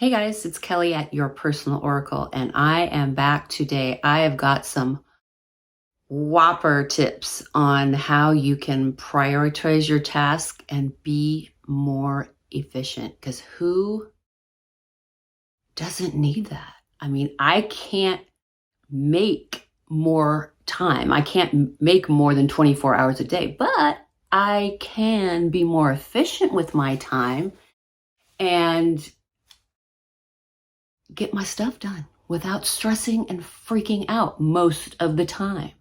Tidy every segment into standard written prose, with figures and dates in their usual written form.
Hey guys, it's Kelly at Your Personal Oracle, and I am back today. I have got some whopper tips on how you can prioritize your task and be more efficient. Because who doesn't need that? I mean, I can't make more time. I can't make more than 24 hours a day, but I can be more efficient with my time and get my stuff done without stressing and freaking out most of the time.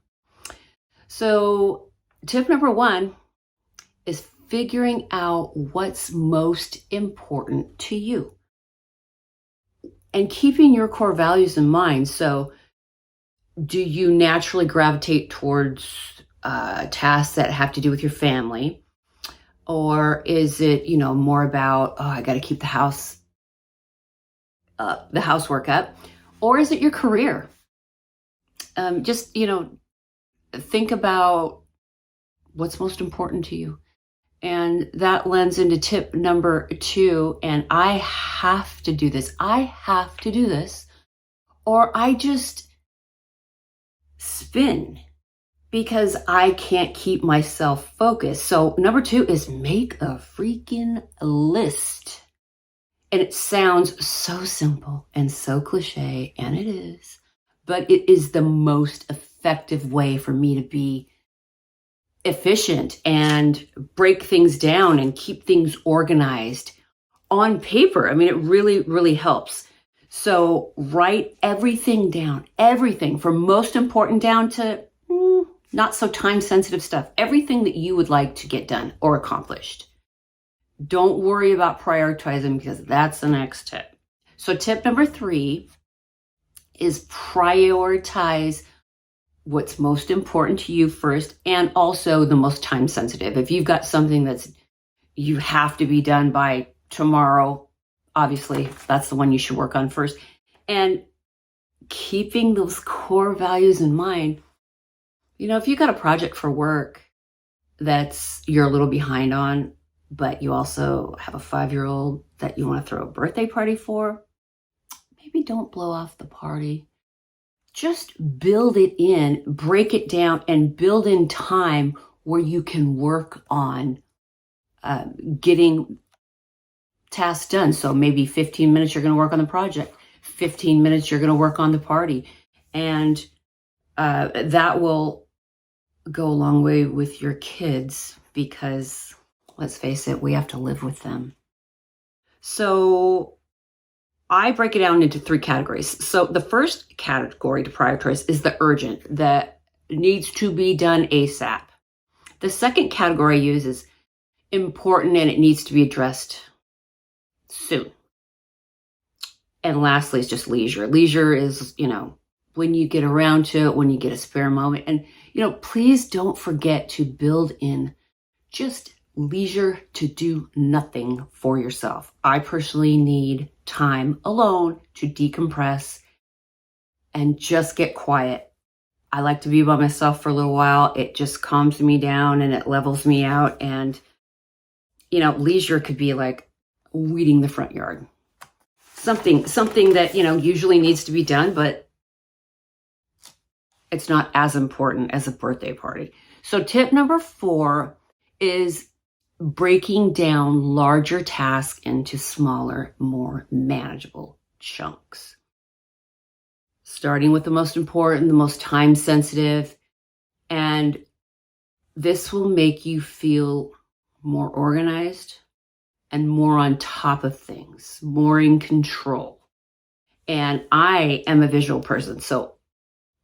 So, tip number one is figuring out what's most important to you and keeping your core values in mind. So, do you naturally gravitate towards tasks that have to do with your family? Or is it, more about, oh, I got to keep the housework up? Or is it your career? Just, think about what's most important to you. And that lends into tip number two. And I have to do this. Or I just spin because I can't keep myself focused. So number two is make a freaking list. And it sounds so simple and so cliche, and it is, but it is the most effective way for me to be efficient and break things down and keep things organized on paper. I mean, it really, really helps. So write everything down, everything from most important down to not so time sensitive stuff, everything that you would like to get done or accomplished. Don't worry about prioritizing because that's the next tip. So tip number three is prioritize what's most important to you first and also the most time sensitive. If you've got something that's you have to be done by tomorrow, obviously that's the one you should work on first. And keeping those core values in mind, if you got a project for work that's you're a little behind on, but you also have a 5-year-old that you want to throw a birthday party for, maybe don't blow off the party. Just build it in, break it down, and build in time where you can work on getting tasks done. So maybe 15 minutes you're going to work on the project, 15 minutes you're going to work on the party. And that will go a long way with your kids because, let's face it, we have to live with them. So I break it down into 3 categories. So the first category to prioritize is the urgent, that needs to be done ASAP. The second category I use is important and it needs to be addressed soon. And lastly is just leisure. Leisure is, when you get around to it, when you get a spare moment. And, please don't forget to build in just leisure to do nothing for yourself. I personally need time alone to decompress and just get quiet. I like to be by myself for a little while. It just calms me down and it levels me out. And, leisure could be like weeding the front yard. Something that, usually needs to be done, but it's not as important as a birthday party. So tip number 4 is breaking down larger tasks into smaller, more manageable chunks. Starting with the most important, the most time sensitive, and this will make you feel more organized and more on top of things, more in control. And I am a visual person, so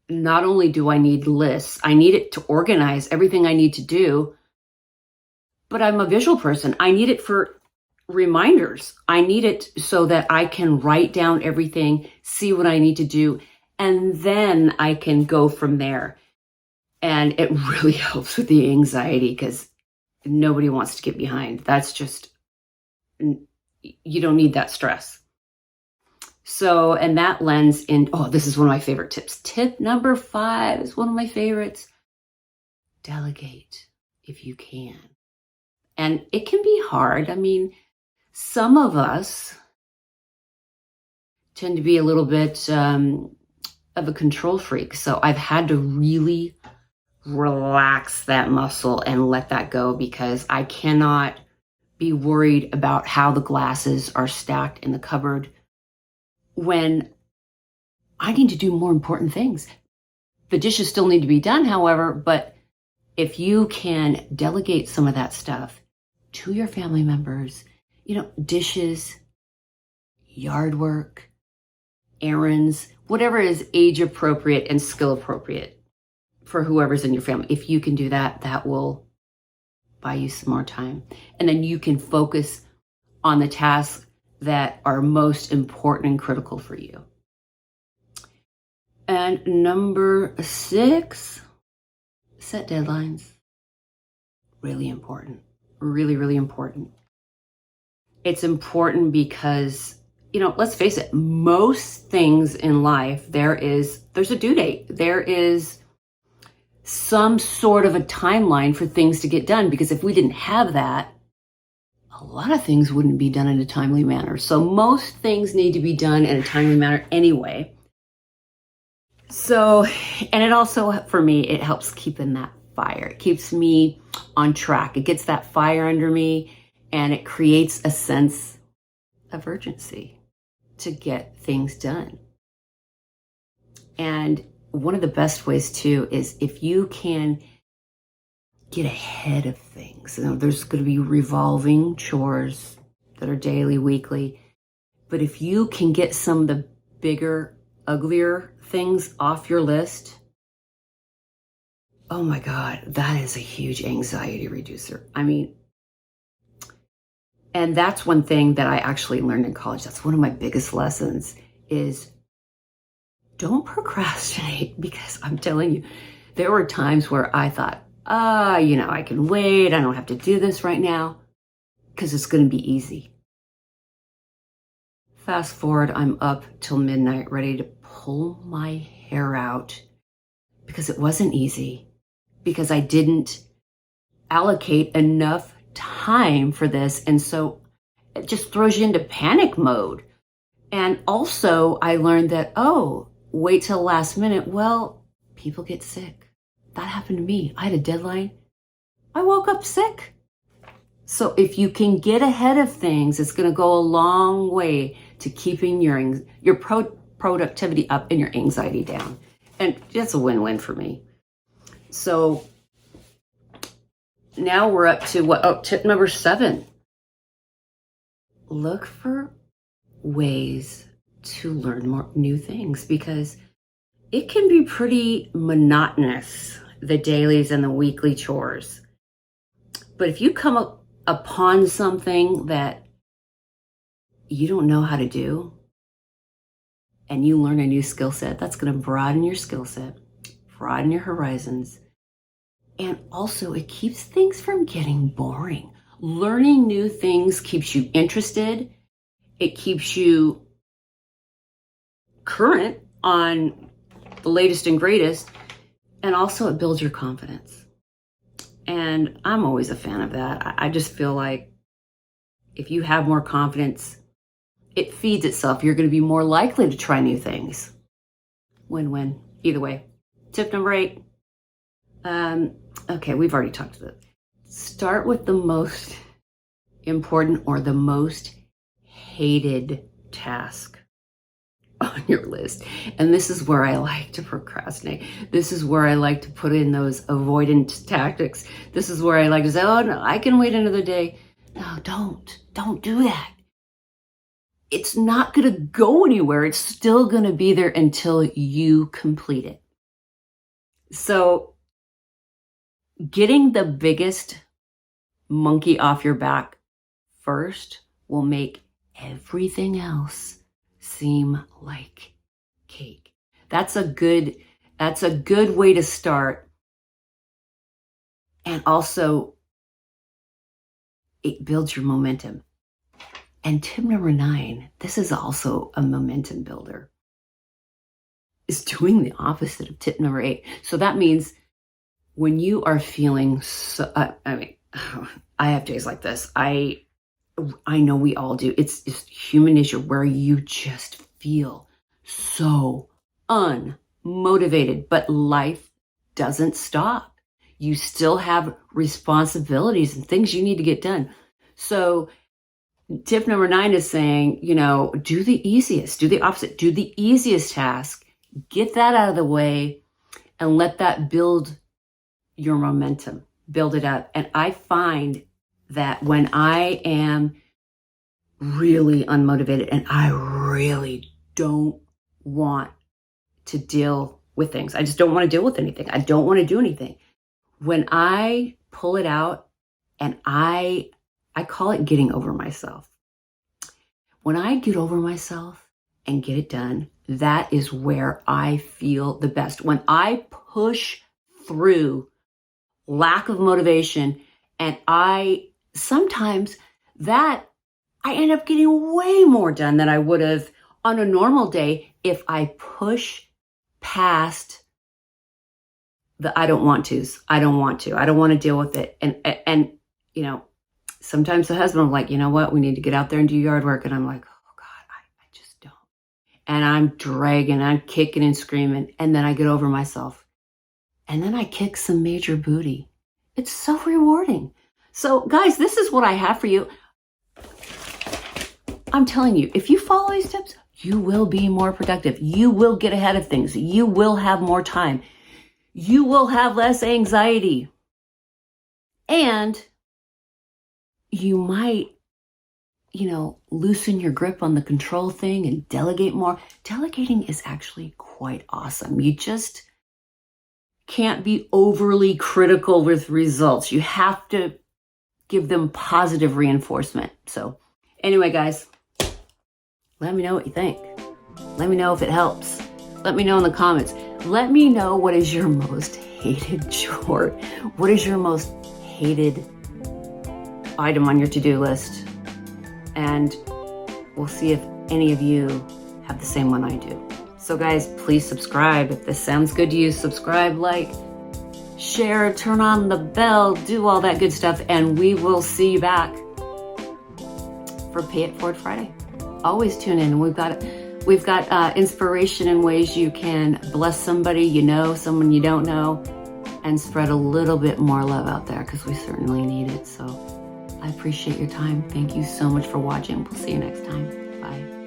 not only do I need lists, I need it to organize everything I need to do, but I'm a visual person. I need it for reminders. I need it so that I can write down everything, see what I need to do, and then I can go from there. And it really helps with the anxiety because nobody wants to get behind. That's just, you don't need that stress. So, and that lends in, this is one of my favorite tips. Tip number 5 is one of my favorites. Delegate if you can. And it can be hard. I mean, some of us tend to be a little bit of a control freak. So I've had to really relax that muscle and let that go, because I cannot be worried about how the glasses are stacked in the cupboard when I need to do more important things. The dishes still need to be done, however, but if you can delegate some of that stuff to your family members, dishes, yard work, errands, whatever is age appropriate and skill appropriate for whoever's in your family. If you can do that, that will buy you some more time. And then you can focus on the tasks that are most important and critical for you. And number 6, set deadlines. Really important. Really, really important. It's important because, let's face it, most things in life, there's a due date. There is some sort of a timeline for things to get done, because if we didn't have that, a lot of things wouldn't be done in a timely manner. So most things need to be done in a timely manner anyway. So, and it also, for me, it helps keeping that fire. It keeps me on track. It gets that fire under me, and it creates a sense of urgency to get things done. And one of the best ways too is if you can get ahead of things. There's going to be revolving chores that are daily, weekly. But if you can get some of the bigger, uglier things off your list, oh my God, that is a huge anxiety reducer. And that's one thing that I actually learned in college. That's one of my biggest lessons is don't procrastinate, because I'm telling you, there were times where I thought, I can wait. I don't have to do this right now because it's going to be easy. Fast forward, I'm up till midnight ready to pull my hair out because it wasn't easy, because I didn't allocate enough time for this. And so it just throws you into panic mode. And also I learned that, wait till the last minute. Well, people get sick. That happened to me. I had a deadline. I woke up sick. So if you can get ahead of things, it's going to go a long way to keeping your productivity up and your anxiety down. And that's a win-win for me. So now we're up to tip number 7. Look for ways to learn more new things, because it can be pretty monotonous, the dailies and the weekly chores. But if you come upon something that you don't know how to do and you learn a new skill set, that's going to broaden your skill set, broaden your horizons. And also it keeps things from getting boring. Learning new things keeps you interested. It keeps you current on the latest and greatest. And also it builds your confidence. And I'm always a fan of that. I just feel like if you have more confidence, it feeds itself. You're going to be more likely to try new things. Win-win. Either way. Tip number 8. Okay, we've already talked about it. Start with the most important or the most hated task on your list. And this is where I like to procrastinate. This is where I like to put in those avoidant tactics. This is where I like to say, oh no, I can wait another day. No, don't do that. It's not going to go anywhere. It's still going to be there until you complete it. So getting the biggest monkey off your back first will make everything else seem like cake. That's a good way to start. And also it builds your momentum. And tip number 9, this is also a momentum builder, is doing the opposite of tip number 8. So that means when you are feeling I have days like this. I know we all do. It's human nature where you just feel so unmotivated, but life doesn't stop. You still have responsibilities and things you need to get done. So tip number 9 is saying, do the easiest, do the opposite, do the easiest task, get that out of the way, and let that build your momentum, build it up. And I find that when I am really unmotivated and I really don't want to deal with things, I just don't want to deal with anything, I don't want to do anything. When I pull it out and I call it getting over myself. When I get over myself and get it done, that is where I feel the best. When I push through lack of motivation, and sometimes that I end up getting way more done than I would have on a normal day if I push past the I don't want to. I don't want to deal with it. And sometimes the husband will like, you know what, we need to get out there and do yard work. And I'm like, oh God, I just don't. And I'm dragging, I'm kicking and screaming. And then I get over myself. And then I kick some major booty. It's so rewarding. So guys, this is what I have for you. I'm telling you, if you follow these tips, you will be more productive. You will get ahead of things. You will have more time. You will have less anxiety. And you might, loosen your grip on the control thing and delegate more. Delegating is actually quite awesome. You just can't be overly critical with results. You have to give them positive reinforcement. So anyway, guys, let me know what you think. Let me know if it helps. Let me know in the comments. Let me know what is your most hated chore. What is your most hated item on your to-do list? And we'll see if any of you have the same one I do. So guys, please subscribe. If this sounds good to you, subscribe, like, share, turn on the bell, do all that good stuff, and we will see you back for Pay It Forward Friday. Always tune in. We've got inspiration in ways you can bless somebody someone you don't know, and spread a little bit more love out there, because we certainly need it. So I appreciate your time. Thank you so much for watching. We'll see you next time. Bye.